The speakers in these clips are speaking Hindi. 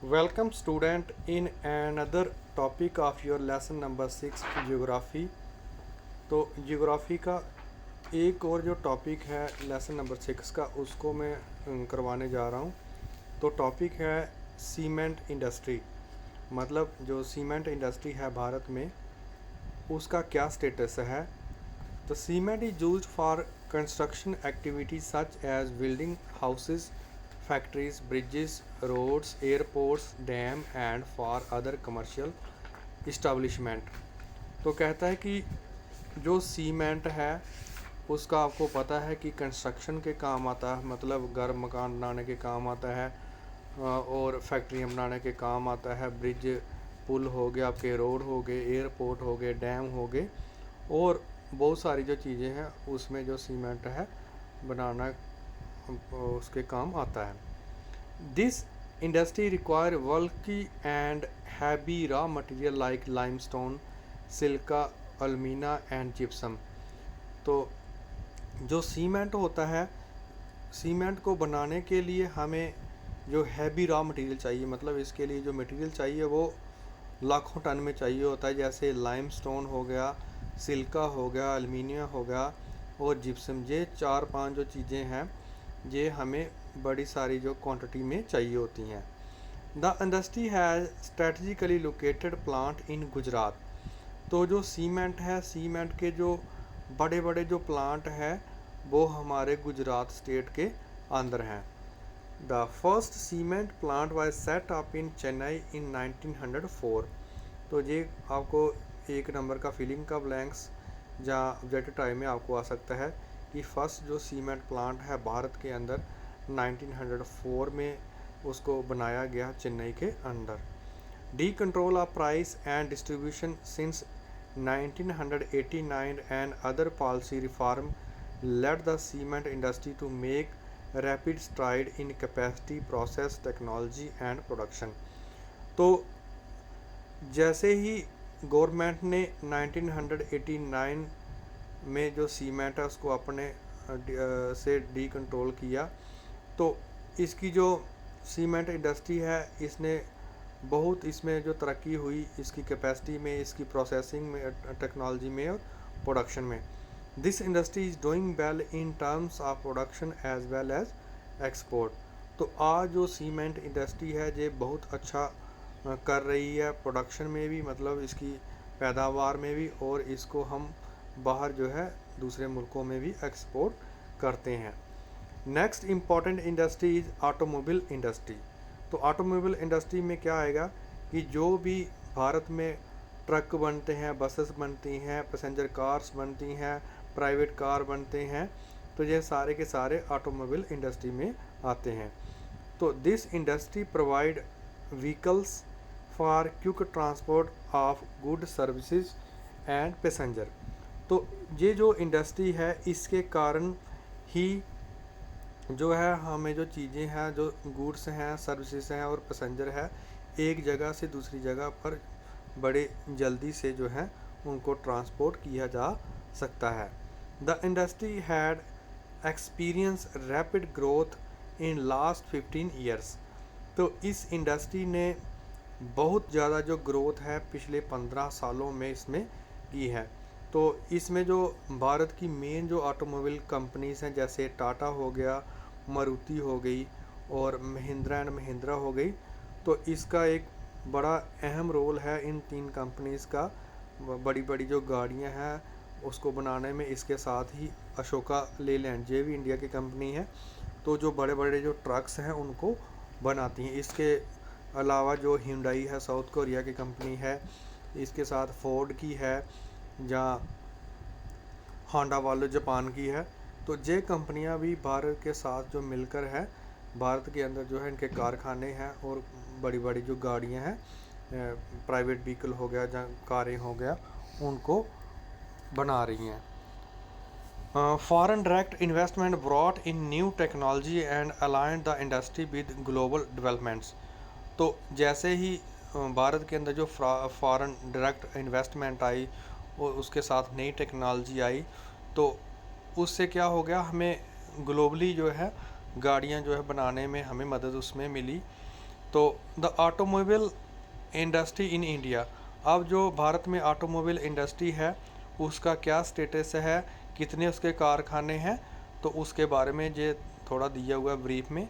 Welcome student in another topic of your lesson number 6 geography. तो ज्योग्राफ़ी का एक और जो टॉपिक है लेसन नंबर 6 का उसको मैं करवाने जा रहा हूँ। तो टॉपिक है सीमेंट इंडस्ट्री, मतलब जो सीमेंट इंडस्ट्री है भारत में उसका क्या स्टेटस है। तो cement is used for construction activities such as building houses, factories, bridges, roads, airports, dam and for other commercial establishment. तो कहता है कि जो सीमेंट है उसका आपको पता है कि कंस्ट्रक्शन के काम आता है, मतलब घर मकान बनाने के काम आता है और फैक्ट्रियाँ बनाने के काम आता है। ब्रिज पुल हो गए, आपके रोड हो गए, एयरपोर्ट हो गए, डैम हो गए और बहुत सारी जो चीज़ें हैं उसमें जो सीमेंट है बनाना उसके काम आता है। This industry require bulky and heavy raw material like limestone, silica, alumina and gypsum. तो जो सीमेंट होता है, सीमेंट को बनाने के लिए हमें जो हैवी रॉ मटेरियल चाहिए, मतलब इसके लिए जो मटेरियल चाहिए वो लाखों टन में चाहिए होता है। जैसे लाइमस्टोन हो गया, सिलिका हो गया, एल्युमिनियम हो गया और जिप्सम। ये 4-5 जो चीज़ें हैं ये हमें बड़ी सारी जो क्वांटिटी में चाहिए होती हैं। The industry has strategically located plant in Gujarat. तो जो सीमेंट है, सीमेंट के जो बड़े बड़े जो प्लांट हैं वो हमारे गुजरात स्टेट के अंदर हैं। The first cement plant was set up in Chennai in 1904। तो ये आपको एक नंबर का फिलिंग का ब्लैंक्स जहाँ ऑब्जेक्टिव टाइम में आपको आ सकता है कि फर्स्ट जो सीमेंट प्लांट है भारत के अंदर 1904 में उसको बनाया गया चेन्नई के अंदर। Decontrol of price and distribution since 1989 and other policy reform led the cement industry to make rapid stride in capacity, process, technology and production. तो जैसे ही गवर्नमेंट ने 1989 में जो सीमेंट है उसको अपने से डी कंट्रोल किया, तो इसकी जो सीमेंट इंडस्ट्री है इसने बहुत इसमें जो तरक्की हुई इसकी कैपेसिटी में, इसकी प्रोसेसिंग में, टेक्नोलॉजी में और प्रोडक्शन में। This industry is doing well in terms of production as well as export. तो आज जो सीमेंट इंडस्ट्री है ये बहुत अच्छा कर रही है प्रोडक्शन में भी, मतलब इसकी पैदावार में भी, और इसको हम बाहर जो है दूसरे मुल्कों में भी एक्सपोर्ट करते हैं। Next important industry is automobile industry. तो ऑटोमोबाइल इंडस्ट्री में क्या आएगा कि जो भी भारत में ट्रक बनते हैं, बसेस बनती हैं, पैसेंजर कार्स बनती हैं, प्राइवेट कार बनते हैं, तो ये सारे के सारे ऑटोमोबाइल इंडस्ट्री में आते हैं। तो this industry provide vehicles for quick transport of good services and passenger. तो ये जो इंडस्ट्री है इसके कारण ही जो है हमें जो चीज़ें हैं, जो गुड्स हैं, सर्विसेज हैं और पैसेंजर है, एक जगह से दूसरी जगह पर बड़े जल्दी से जो है उनको ट्रांसपोर्ट किया जा सकता है। The industry had experience rapid growth in last 15 years. तो इस इंडस्ट्री ने बहुत ज़्यादा जो ग्रोथ है पिछले 15 सालों में इसमें की है। तो इसमें जो भारत की मेन जो ऑटोमोबाइल कंपनीज हैं जैसे टाटा हो गया, मारुति हो गई और महिंद्रा एंड महिंद्रा हो गई, तो इसका एक बड़ा अहम रोल है इन तीन कंपनीज़ का। बड़ी बड़ी जो गाड़ियां हैं उसको बनाने में, इसके साथ ही अशोका लेलैंड ये भी इंडिया की कंपनी है, तो जो बड़े बड़े जो ट्रक्स हैं उनको बनाती हैं। इसके अलावा जो हिंडाई है साउथ कोरिया की कंपनी है, इसके साथ फोर्ड की है, जहाँ होंडा वालो जापान की है। तो ये कंपनियां भी भारत के साथ जो मिलकर है, भारत के अंदर जो है इनके कारखाने हैं और बड़ी बड़ी जो गाड़ियां हैं, प्राइवेट व्हीकल हो गया, जहाँ कारें हो गया, उनको बना रही हैं। Foreign direct investment brought in new technology and aligned the industry with global developments. तो जैसे ही भारत के अंदर जो फॉरेन डायरेक्ट इन्वेस्टमेंट आई और उसके साथ नई टेक्नोलॉजी आई, तो उससे क्या हो गया, हमें ग्लोबली जो है गाड़ियां जो है बनाने में हमें मदद उसमें मिली। तो the automobile industry in India, अब जो भारत में ऑटोमोबाइल इंडस्ट्री है उसका क्या स्टेटस है, कितने उसके कारखाने हैं, तो उसके बारे में ये थोड़ा दिया हुआ है ब्रीफ में।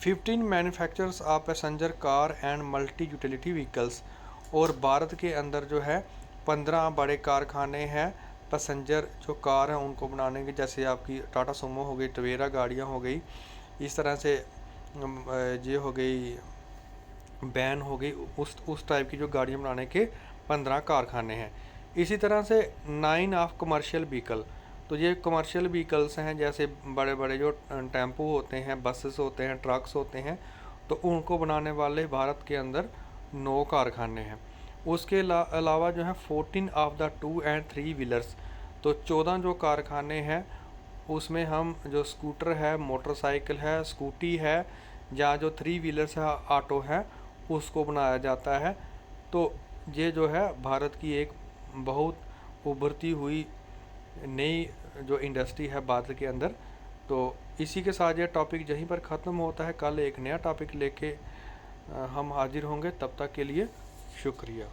15 manufacturers of passenger car and multi utility vehicles, और भारत के अंदर जो है 15 बड़े कारखाने हैं पैसेंजर जो कार हैं उनको बनाने के, जैसे आपकी टाटा सुमो हो गई, टवेरा गाड़ियाँ हो गई, इस तरह से ये हो गई बैन हो गई, उस टाइप की जो गाड़ियाँ बनाने के 15 कारखाने हैं। इसी तरह से 9 ऑफ कमर्शियल व्हीकल, तो ये कमर्शियल व्हीकल्स हैं, जैसे बड़े बड़े जो टेम्पो होते हैं, बसेस होते हैं, ट्रक्स होते हैं, तो उनको बनाने वाले भारत के अंदर 9 कारखाने हैं। उसके अलावा जो है 14 ऑफ द 2 एंड 3 व्हीलर्स, तो 14 जो कारखाने हैं उसमें हम जो स्कूटर है, मोटरसाइकिल है, स्कूटी है, या जो 3 व्हीलर्स है, ऑटो है, उसको बनाया जाता है। तो ये जो है भारत की एक बहुत उभरती हुई नई जो इंडस्ट्री है भारत के अंदर। तो इसी के साथ ये टॉपिक यहीं पर ख़त्म होता है। कल एक नया टॉपिक लेके हम हाजिर होंगे, तब तक के लिए शुक्रिया।